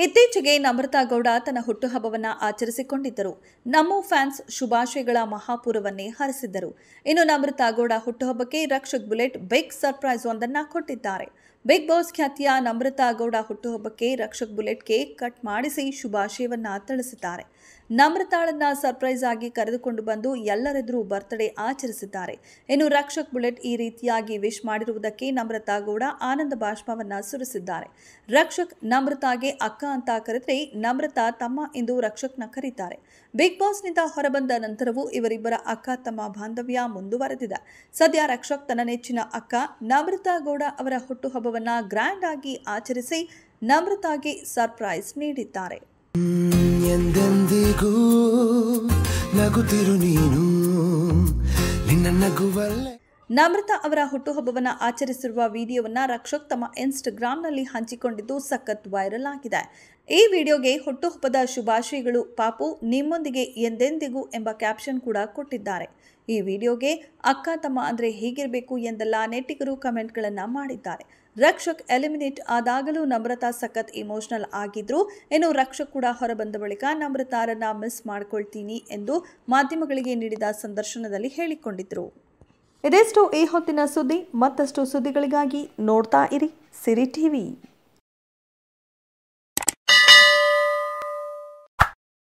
ಇತ್ತೀಚೆಗೆ ನಮ್ರತಾ ಗೌಡ ತನ್ನ ಹುಟ್ಟುಹಬ್ಬವನ್ನು ಆಚರಿಸಿಕೊಂಡಿದ್ದರು. ನಮೋ ಫ್ಯಾನ್ಸ್ ಶುಭಾಶಯಗಳ ಮಹಾಪೂರವನ್ನೇ ಹರಿಸಿದ್ದರು. ಇನ್ನು ನಮ್ರತಾ ಗೌಡ ಹುಟ್ಟುಹಬ್ಬಕ್ಕೆ ರಕ್ಷಕ್ ಬುಲೆಟ್ ಬಿಗ್ ಸರ್ಪ್ರೈಸ್ ಒಂದನ್ನು ಕೊಟ್ಟಿದ್ದಾರೆ. ಬಿಗ್ ಬಾಸ್ ಖ್ಯಾತಿಯ ನಮ್ರತಾ ಗೌಡ ಹುಟ್ಟುಹಬ್ಬಕ್ಕೆ ರಕ್ಷಕ್ ಬುಲೆಟ್ ಕೇಕ್ ಕಟ್ ಮಾಡಿಸಿ ಶುಭಾಶಯವನ್ನ ತಿಳಿಸಿದ್ದಾರೆ. ನಮ್ರತಾಳನ್ನ ಸರ್ಪ್ರೈಸ್ ಆಗಿ ಕರೆದುಕೊಂಡು ಬಂದು ಎಲ್ಲರೆದುರು ಬರ್ತ್ಡೇ ಆಚರಿಸಿದ್ದಾರೆ. ಇನ್ನು ರಕ್ಷಕ್ ಬುಲೆಟ್ ಈ ರೀತಿಯಾಗಿ ವಿಶ್ ಮಾಡಿರುವುದಕ್ಕೆ ನಮ್ರತಾ ಗೌಡ ಆನಂದ ಬಾಷ್ಪವನ್ನ ಸುರಿಸಿದ್ದಾರೆ. ರಕ್ಷಕ್ ನಮ್ರತಾಗೆ ಅಕ್ಕ ಅಂತ ಕರೆದ್ರೆ ನಮ್ರತಾ ತಮ್ಮ ಎಂದು ರಕ್ಷಕ್ನ ಕರೀತಾರೆ. ಬಿಗ್ ಬಾಸ್ನಿಂದ ಹೊರಬಂದ ನಂತರವೂ ಇವರಿಬ್ಬರ ಅಕ್ಕ ತಮ್ಮ ಬಾಂಧವ್ಯ ಮುಂದುವರೆದಿದೆ. ಸದ್ಯ ರಕ್ಷಕ್ ತನ್ನ ನೆಚ್ಚಿನ ಅಕ್ಕ ನಮ್ರತಾ ಗೌಡ ಅವರ ಹುಟ್ಟುಹಬ್ಬವನ್ನ ಗ್ರ್ಯಾಂಡ್ ಆಗಿ ಆಚರಿಸಿ ನಮ್ರತಾಗೆ ಸರ್ಪ್ರೈಸ್ ನೀಡಿದ್ದಾರೆ. ಎಂದೆಂದಿಗೂ ನಗುತ್ತಿರು ನೀನು ನಿನ್ನ ನಗುವಲ್ಲೇ. ನಮ್ರತಾ ಅವರ ಹುಟ್ಟುಹಬ್ಬವನ್ನು ಆಚರಿಸಿರುವ ವಿಡಿಯೋವನ್ನು ರಕ್ಷಕ್ ತಮ್ಮ ಇನ್ಸ್ಟಾಗ್ರಾಂನಲ್ಲಿ ಹಂಚಿಕೊಂಡಿದ್ದು ಸಖತ್ ವೈರಲ್ ಆಗಿದೆ. ಈ ವಿಡಿಯೋಗೆ ಹುಟ್ಟುಹಬ್ಬದ ಶುಭಾಶಯಗಳು ಪಾಪು, ನಿಮ್ಮೊಂದಿಗೆ ಎಂದೆಂದಿಗೂ ಎಂಬ ಕ್ಯಾಪ್ಷನ್ ಕೂಡ ಕೊಟ್ಟಿದ್ದಾರೆ. ಈ ವಿಡಿಯೋಗೆ ಅಕ್ಕ ತಮ್ಮ ಅಂದರೆ ಹೀಗಿರಬೇಕು ಎಂದೆಲ್ಲ ನೆಟ್ಟಿಗರು ಕಮೆಂಟ್ಗಳನ್ನು ಮಾಡಿದ್ದಾರೆ. ರಕ್ಷಕ್ ಎಲಿಮಿನೇಟ್ ಆದಾಗಲೂ ನಮ್ರತಾ ಸಖತ್ ಇಮೋಷನಲ್ ಆಗಿದ್ರು. ಇನ್ನು ರಕ್ಷಕ್ ಕೂಡ ಹೊರಬಂದ ಬಳಿಕ ನಮ್ರತಾರನ್ನ ಮಿಸ್ ಮಾಡ್ಕೊಳ್ತೀನಿ ಎಂದು ಮಾಧ್ಯಮಗಳಿಗೆ ನೀಡಿದ ಸಂದರ್ಶನದಲ್ಲಿ ಹೇಳಿಕೊಂಡಿದ್ರು. ಇದಿಷ್ಟು ಈ ಹೊತ್ತಿನ ಸುದ್ದಿ. ಮತ್ತಷ್ಟು ಸುದ್ದಿಗಳಿಗಾಗಿ ನೋಡ್ತಾ ಇರಿ ಸಿರಿ ಟಿವಿ.